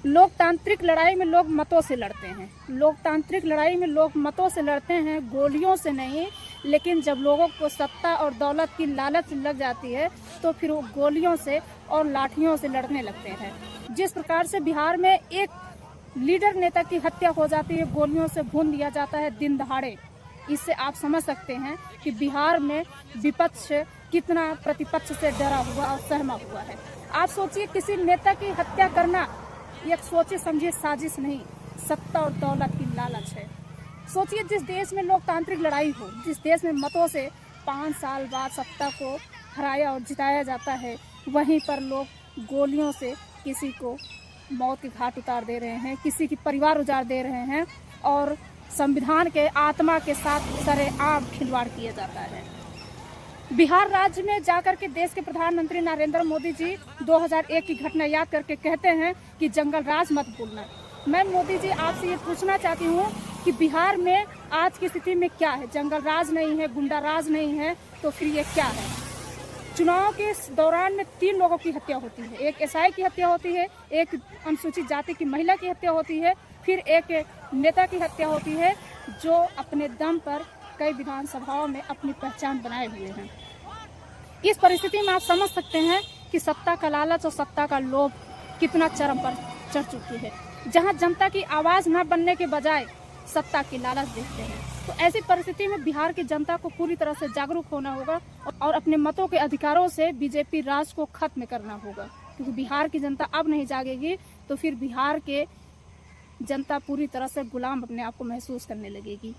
लोकतांत्रिक लड़ाई में लोग मतों से लड़ते हैं। लोकतांत्रिक लड़ाई में लोग मतों से लड़ते हैं, गोलियों से नहीं। लेकिन जब लोगों को सत्ता और दौलत की लालच लग जाती है तो फिर वो गोलियों से और लाठियों से लड़ने लगते हैं। जिस प्रकार से बिहार में एक लीडर नेता की हत्या हो जाती है, गोलियों से भून दिया जाता है दिन दहाड़े, इससे आप समझ सकते हैं कि बिहार में विपक्ष कितना प्रतिपक्ष से डरा हुआ और सहमा हुआ है। आप सोचिए, किसी नेता की हत्या करना एक सोचे समझे साजिश नहीं, सत्ता और दौलत की लालच है। सोचिए, जिस देश में लोकतांत्रिक लड़ाई हो, जिस देश में मतों से 5 साल बाद सत्ता को हराया और जिताया जाता है, वहीं पर लोग गोलियों से किसी को मौत के घाट उतार दे रहे हैं, किसी की परिवार उजाड़ दे रहे हैं और संविधान के आत्मा के साथ सरेआम खिलवाड़ किया जाता है। बिहार राज्य में जाकर के देश के प्रधानमंत्री नरेंद्र मोदी जी 2001 की घटना याद करके कहते हैं कि जंगल राज मत भूलना। मैं मोदी जी आपसे ये पूछना चाहती हूँ कि बिहार में आज की स्थिति में क्या है? जंगल राज नहीं है, गुंडा राज नहीं है, तो फिर ये क्या है? चुनाव के दौरान में 3 लोगों की हत्या होती है। एक एसआई की हत्या होती है, एक अनुसूचित जाति की महिला की हत्या होती है, फिर एक नेता की हत्या होती है जो अपने दम पर कई विधानसभाओं में अपनी पहचान बनाए हुए हैं। इस परिस्थिति में आप समझ सकते हैं कि सत्ता का लालच और सत्ता का लोभ कितना चरम पर चढ़ चुकी है, जहां जनता की आवाज न बनने के बजाय सत्ता की लालच देखते हैं। तो ऐसी परिस्थिति में बिहार की जनता को पूरी तरह से जागरूक होना होगा और अपने मतों के अधिकारों से बीजेपी राज को खत्म करना होगा, क्योंकि बिहार की जनता अब नहीं जागेगी तो फिर बिहार के जनता पूरी तरह से गुलाम अपने आप को महसूस करने लगेगी।